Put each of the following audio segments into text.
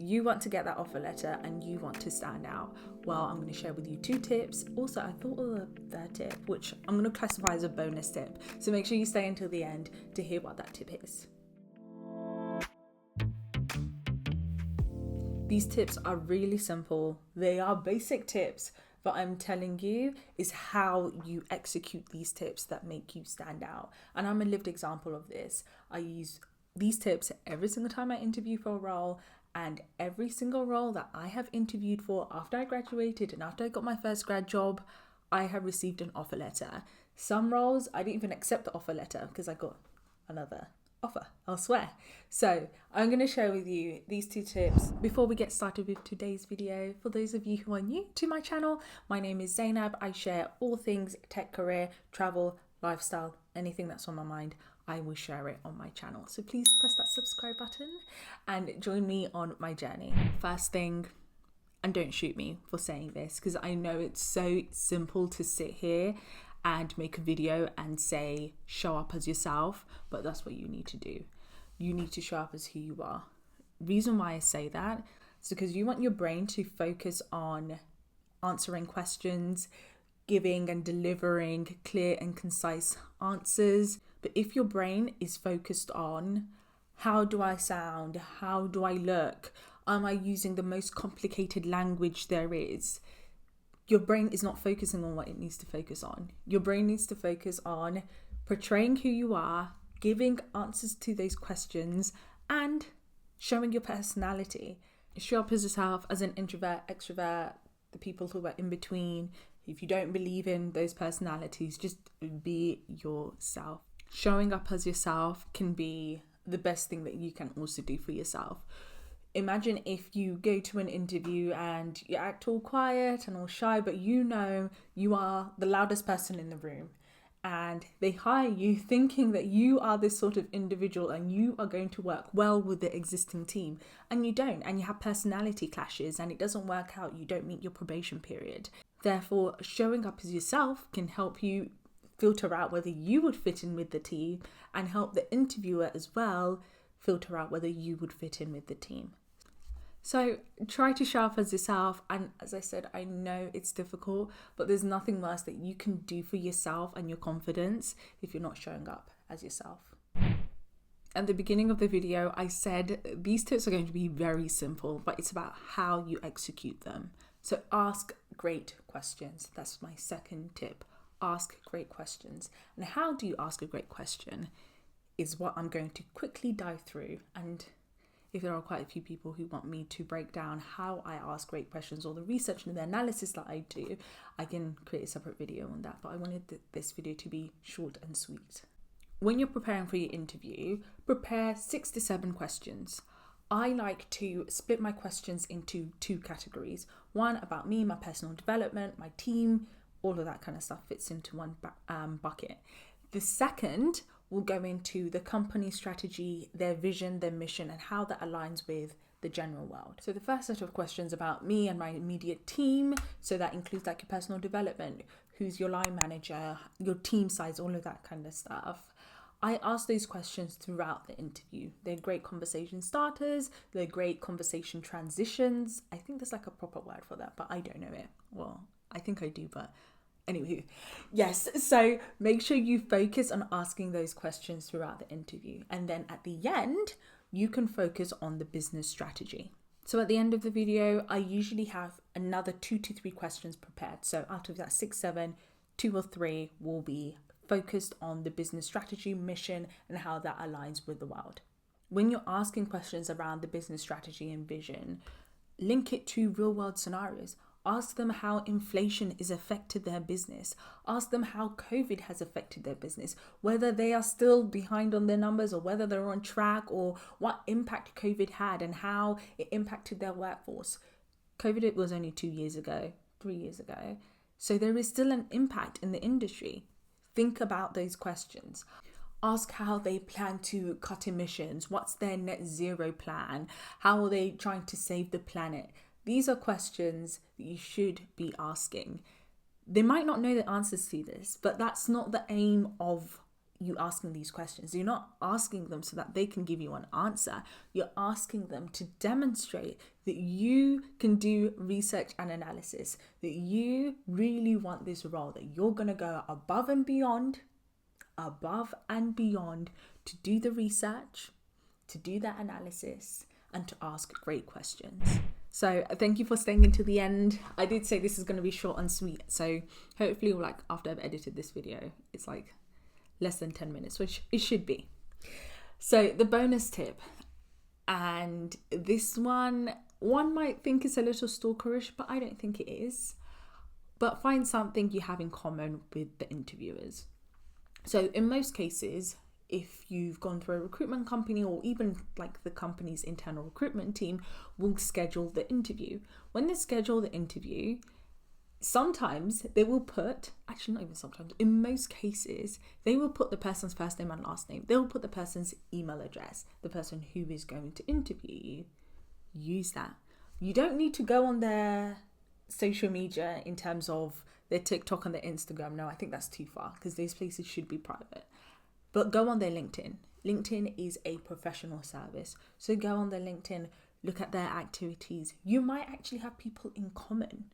you want to get that offer letter and you want to stand out, well, I'm going to share with you 2 tips. Also, I thought of a third tip, which I'm going to classify as a bonus tip. So make sure you stay until the end to hear what that tip is. These tips are really simple. They are basic tips, but I'm telling you is how you execute these tips that make you stand out. And I'm a lived example of this. I use these tips every single time I interview for a role, and every single role that I have interviewed for after I graduated and after I got my first grad job, I have received an offer letter. Some roles I didn't even accept the offer letter because I got another offer elsewhere. So I'm going to share with you these 2 tips before we get started with today's video. For those of you who are new to my channel, my name is Zainab. I share all things tech, career, travel, lifestyle, anything that's on my mind, I will share it on my channel. So please press that subscribe button and join me on my journey. First thing, and don't shoot me for saying this because I know it's so simple to sit here and make a video and say show up as yourself, but that's what you need to do. You need to show up as who you are. Reason why I say that is because you want your brain to focus on answering questions, giving and delivering clear and concise answers. But if your brain is focused on how do I sound, how do I look, am I using the most complicated language there is, your brain is not focusing on what it needs to focus on. Your brain needs to focus on portraying who you are, giving answers to those questions, and showing your personality. Show up as yourself as an introvert, extrovert, the people who are in between. If you don't believe in those personalities, just be yourself. Showing up as yourself can be the best thing that you can also do for yourself. Imagine if you go to an interview and you act all quiet and all shy, but you know you are the loudest person in the room, and they hire you thinking that you are this sort of individual and you are going to work well with the existing team, and you don't, and you have personality clashes and it doesn't work out, you don't meet your probation period. Therefore, showing up as yourself can help you filter out whether you would fit in with the team and help the interviewer as well filter out whether you would fit in with the team. So try to show up as yourself, and as I said, I know it's difficult, but there's nothing worse that you can do for yourself and your confidence if you're not showing up as yourself. At the beginning of the video, I said these tips are going to be very simple, but it's about how you execute them. So ask great questions. That's my second tip. Ask great questions. And how do you ask a great question is what I'm going to quickly dive through. And if there are quite a few people who want me to break down how I ask great questions or the research and the analysis that I do, I can create a separate video on that. But I wanted this video to be short and sweet. When you're preparing for your interview, prepare 6 to 7 questions. I like to split my questions into 2 categories. One about me, my personal development, my team, all of that kind of stuff fits into one bucket. The second will go into the company strategy, their vision, their mission, and how that aligns with the general world. So the first set of questions about me and my immediate team, so that includes like your personal development, who's your line manager, your team size, all of that kind of stuff. I ask those questions throughout the interview. They're great conversation starters, they're great conversation transitions. I think there's like a proper word for that, but I don't know it. Well, I think I do, but anyway, yes. So make sure you focus on asking those questions throughout the interview. And then at the end, you can focus on the business strategy. So at the end of the video, I usually have another 2 to 3 questions prepared. So out of that 6, 7, 2 or 3 will be focused on the business strategy, mission, and how that aligns with the world. When you're asking questions around the business strategy and vision, link it to real world scenarios. Ask them how inflation has affected their business. Ask them how COVID has affected their business, whether they are still behind on their numbers or whether they're on track, or what impact COVID had and how it impacted their workforce. COVID was only 2 years ago, 3 years ago. So there is still an impact in the industry. Think about those questions. Ask how they plan to cut emissions. What's their net zero plan? How are they trying to save the planet? These are questions that you should be asking. They might not know the answers to this, but that's not the aim of you asking these questions. You're not asking them so that they can give you an answer. You're asking them to demonstrate that you can do research and analysis, that you really want this role, that you're going to go above and beyond to do the research, to do that analysis, and to ask great questions. So thank you for staying until the end. I did say this is going to be short and sweet. So hopefully, like, after I've edited this video, it's like less than 10 minutes, which it should be. So the bonus tip, and this one might think is a little stalkerish, but I don't think it is. But find something you have in common with the interviewers. So in most cases, if you've gone through a recruitment company, or even like the company's internal recruitment team will schedule the interview. When they schedule the interview, sometimes they will put, actually not even sometimes, in most cases, they will put the person's first name and last name. They will put the person's email address, the person who is going to interview you. Use that. You don't need to go on their social media in terms of their TikTok and their Instagram. No, I think that's too far because those places should be private. But go on their LinkedIn. LinkedIn is a professional service. So go on their LinkedIn, look at their activities. You might actually have people in common.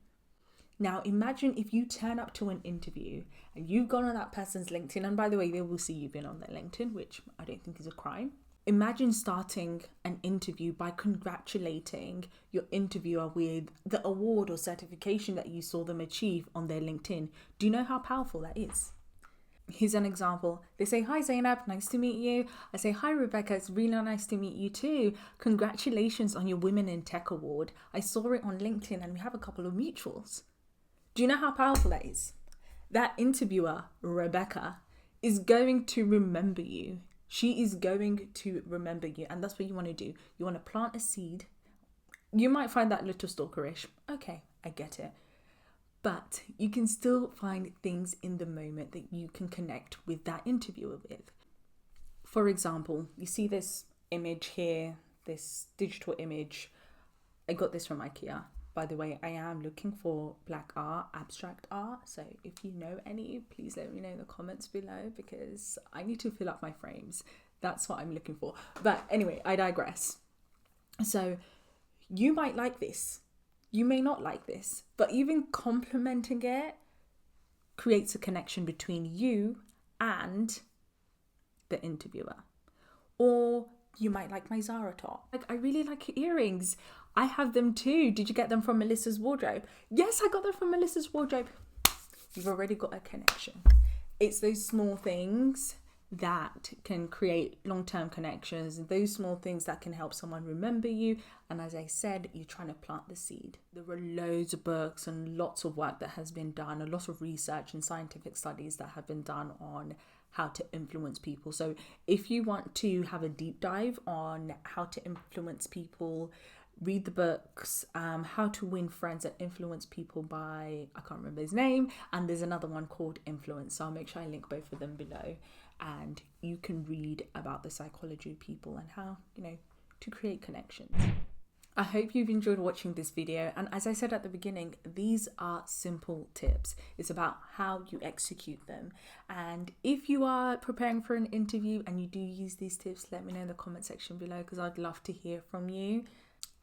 Now, imagine if you turn up to an interview and you've gone on that person's LinkedIn, and by the way, they will see you've been on their LinkedIn, which I don't think is a crime. Imagine starting an interview by congratulating your interviewer with the award or certification that you saw them achieve on their LinkedIn. Do you know how powerful that is? Here's an example. They say, "Hi Zainab, nice to meet you." I say, "Hi Rebecca, it's really nice to meet you too. Congratulations on your Women in Tech award. I saw it on LinkedIn and we have a couple of mutuals." Do you know how powerful that is? That interviewer, Rebecca, is going to remember you. She is going to remember you. And that's what you want to do. You want to plant a seed. You might find that a little stalkerish. Okay, I get it. But you can still find things in the moment that you can connect with that interviewer with. For example, you see this image here, this digital image. I got this from IKEA. By the way, I am looking for black art, abstract art. So if you know any, please let me know in the comments below because I need to fill up my frames. That's what I'm looking for. But anyway, I digress. So you might like this. You may not like this. But even complimenting it creates a connection between you and the interviewer. Or you might like my Zara top. Like, I really like your earrings. I have them too. Did you get them from Melissa's wardrobe? Yes, I got them from Melissa's wardrobe. You've already got a connection. It's those small things that can create long-term connections, those small things that can help someone remember you. And as I said, you're trying to plant the seed. There are loads of books and lots of work that has been done, a lot of research and scientific studies that have been done on how to influence people. So if you want to have a deep dive on how to influence people, read the books, How to Win Friends and Influence People by, I can't remember his name, and there's another one called Influence. So I'll make sure I link both of them below, and you can read about the psychology of people and how, to create connections. I hope you've enjoyed watching this video, and as I said at the beginning, these are simple tips. It's about how you execute them. And if you are preparing for an interview and you do use these tips, let me know in the comment section below because I'd love to hear from you.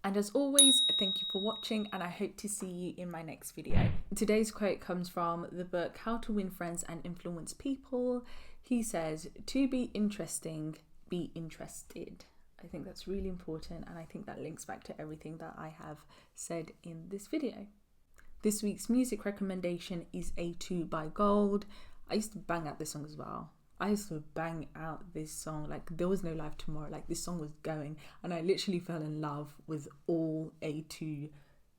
And as always, thank you for watching, and I hope to see you in my next video. Today's quote comes from the book How to Win Friends and Influence People. He says, "To be interesting, be interested." I think that's really important, and I think that links back to everything that I have said in this video. This week's music recommendation is A2 by Gold. I used to bang out this song as well. I used to bang out this song like there was no life tomorrow. Like, this song was going, and I literally fell in love with all A2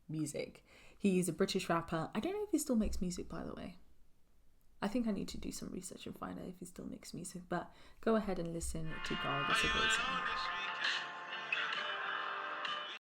music. He is a British rapper. I don't know if he still makes music, by the way. I think I need to do some research and find out if he still makes music, but go ahead and listen to Gold. It's a great song.